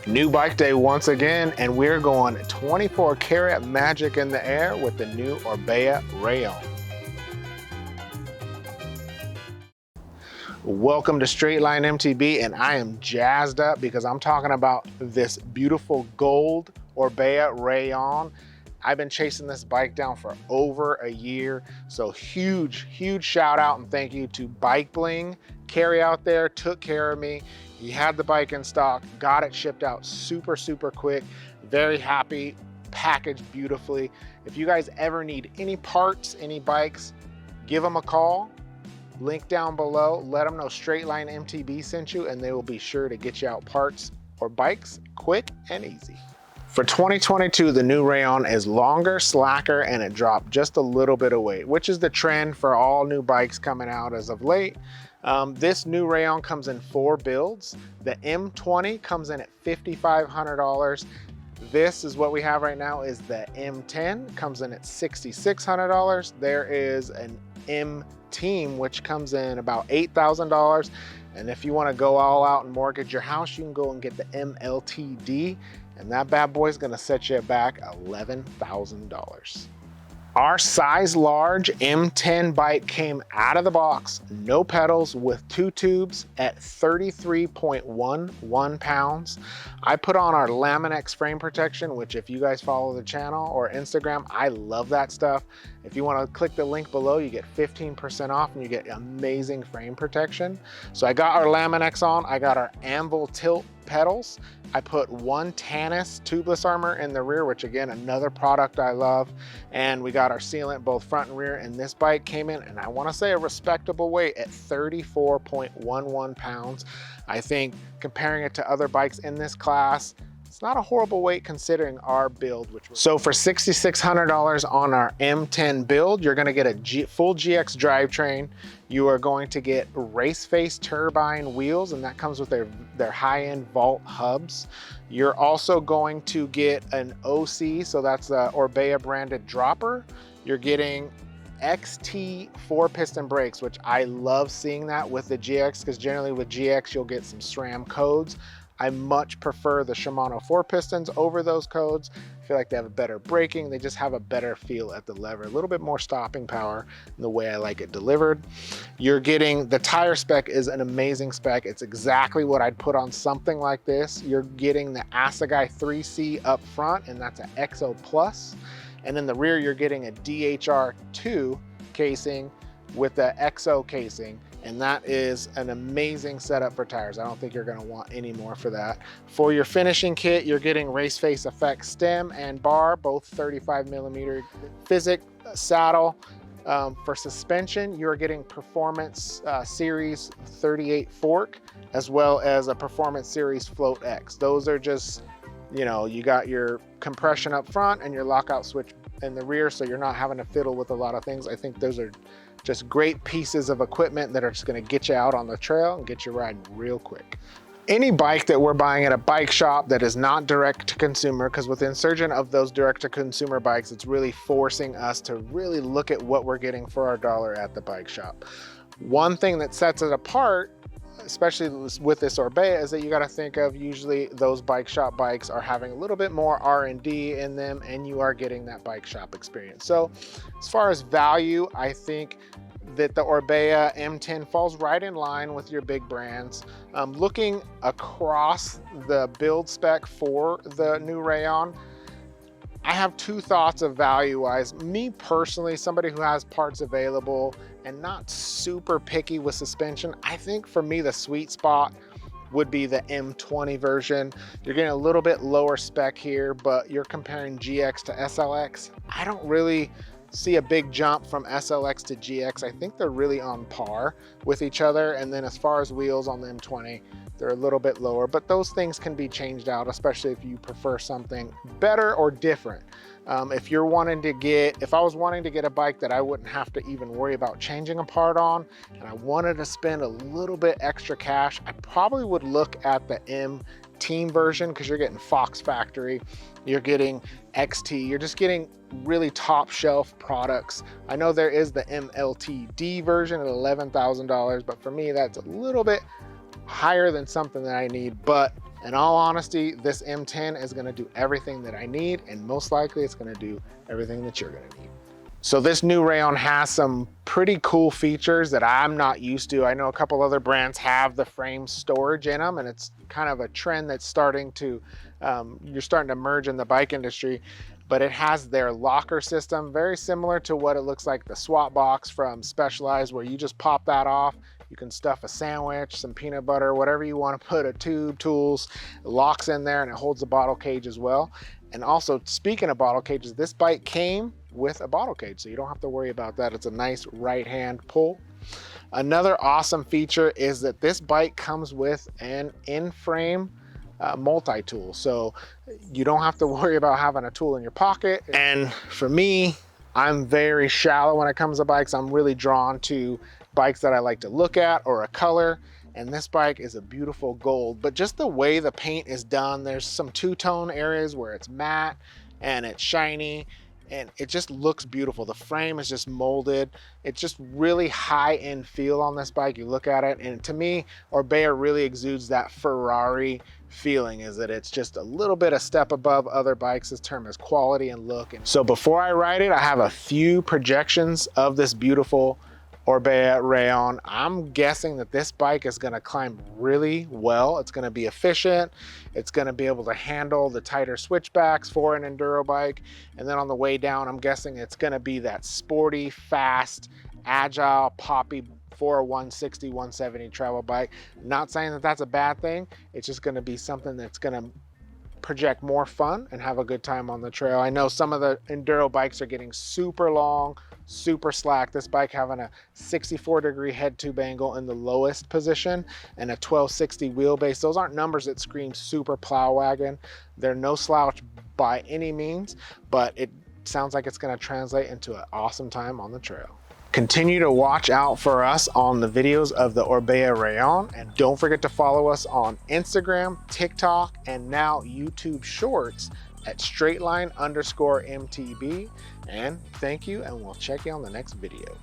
New bike day once again, and we're going 24 karat magic in the air with the new Orbea Rallon. Welcome to Straight Line MTB, and I am jazzed up because I'm talking about this beautiful gold Orbea Rallon. I've been chasing this bike down for over a year, so huge shout out and thank you to Bike Bling. Kerry out there took care of me. He had the bike in stock, got it shipped out super quick. Very happy, packaged beautifully. If you guys ever need any parts, any bikes, give them a call. Link down below, let them know Straight Line MTB sent you, and they will be sure to get you out parts or bikes quick and easy. For 2022, the new Rallon is longer, slacker, and it dropped just a little bit of weight, which is the trend for all new bikes coming out as of late. This new Rallon comes in 4 builds. The M20 comes in at $5,500. This is what we have right now is the M10, comes in at $6,600. There is an M Team, which comes in about $8,000. And if you want to go all out and mortgage your house, you can go and get the MLTD, and that bad boy is going to set you back $11,000. Our size large M10 bike came out of the box, no pedals, with 2 tubes at 33.11 pounds. I put on our Laminex frame protection, which if you guys follow the channel or Instagram, I love that stuff. If you want to click the link below, you get 15% off and you get amazing frame protection. So I got our Laminex on, I got our Anvil tilt pedals. I put 1 Tannis tubeless armor in the rear, which again, another product I love. And we got our sealant both front and rear, and this bike came in, and I wanna say a respectable weight at 34.11 pounds. I think comparing it to other bikes in this class, it's not a horrible weight considering our build. So for $6,600 on our M10 build, you're gonna get a full GX drivetrain. You are going to get race face turbine wheels, and that comes with their high-end Vault hubs. You're also going to get an OC, so that's the Orbea branded dropper. You're getting XT 4-piston brakes, which I love seeing that with the GX, because generally with GX, you'll get some SRAM codes. I much prefer the Shimano 4-pistons over those codes. I feel like they have a better braking. They just have a better feel at the lever, a little bit more stopping power in the way I like it delivered. You're getting, the tire spec is an amazing spec. It's exactly what I'd put on something like this. You're getting the Assegai 3C up front, and that's an XO Plus. And in the rear, you're getting a DHR2 casing with the XO casing. And that is an amazing setup for tires. I don't think you're gonna want any more for that. For your finishing kit, you're getting Race Face Effect stem and bar, both 35mm Physic saddle. For suspension, you're getting Performance Series 38 fork, as well as a Performance Series Float X. Those are just, you know, you got your compression up front and your lockout switch in the rear, so you're not having to fiddle with a lot of things. I think those are just great pieces of equipment that are just gonna get you out on the trail and get you riding real quick. Any bike that we're buying at a bike shop that is not direct to consumer, because with the insurgence of those direct to consumer bikes, it's really forcing us to really look at what we're getting for our dollar at the bike shop. One thing that sets it apart, especially with this Orbea, is that you got to think of usually those bike shop bikes are having a little bit more R&D in them, and you are getting that bike shop experience. So as far as value, I think that the Orbea M10 falls right in line with your big brands. Looking across the build spec for the new Rallon, I have 2 thoughts of value-wise. Me personally, somebody who has parts available and not super picky with suspension, I think for me the sweet spot would be the M20 version. You're getting a little bit lower spec here, but you're comparing GX to SLX. I don't really see a big jump from SLX to GX. I think they're really on par with each other. And then as far as wheels on the M20, they're a little bit lower, but those things can be changed out, especially if you prefer something better or different. If I was wanting to get a bike that I wouldn't have to even worry about changing a part on, and I wanted to spend a little bit extra cash, I probably would look at the M Team version, because you're getting Fox Factory, you're getting XT, you're just getting really top shelf products. I know there is the MLTD version at $11,000, but for me, that's a little bit higher than something that I need. But In all honesty, this M10 is gonna do everything that I need, and most likely it's gonna do everything that you're gonna need. So this new Rayon has some pretty cool features that I'm not used to. I know a couple other brands have the frame storage in them, and it's kind of a trend that's starting to, you're starting to merge in the bike industry. But it has their locker system, very similar to what it looks like the swap box from Specialized, where you just pop that off. You can stuff a sandwich, some peanut butter, whatever you want to put, a tube, tools, it locks in there, and it holds the bottle cage as well. And also, speaking of bottle cages, this bike came with a bottle cage, so you don't have to worry about that. It's a nice right-hand pull. Another awesome feature is that this bike comes with an in-frame multi-tool, so you don't have to worry about having a tool in your pocket. And for me, I'm very shallow when it comes to bikes. I'm really drawn to bikes that I like to look at or a color, and this bike is a beautiful gold. But just the way the paint is done, there's some two-tone areas where it's matte and it's shiny, and it just looks beautiful. The frame is just molded. It's just really high-end feel on this bike. You look at it, and to me, Orbea really exudes that Ferrari feeling, is that it's just a little bit a step above other bikes. This term is quality and look. And so before I ride it, I have a few projections of this beautiful Orbea Rallon. I'm guessing that this bike is gonna climb really well. It's gonna be efficient. It's gonna be able to handle the tighter switchbacks for an enduro bike. And then on the way down, I'm guessing it's gonna be that sporty, fast, agile, poppy for a 160, 170 travel bike. Not saying that that's a bad thing. It's just gonna be something that's gonna project more fun and have a good time on the trail. I know some of the enduro bikes are getting super long, super slack. This bike having a 64-degree head tube angle in the lowest position and a 1260 wheelbase. Those aren't numbers that scream super plow wagon. They're no slouch by any means, but it sounds like it's going to translate into an awesome time on the trail. Continue to watch out for us on the videos of the Orbea Rallon, and don't forget to follow us on Instagram, TikTok, and now YouTube Shorts at straightline_MTB. And thank you, and we'll check you on the next video.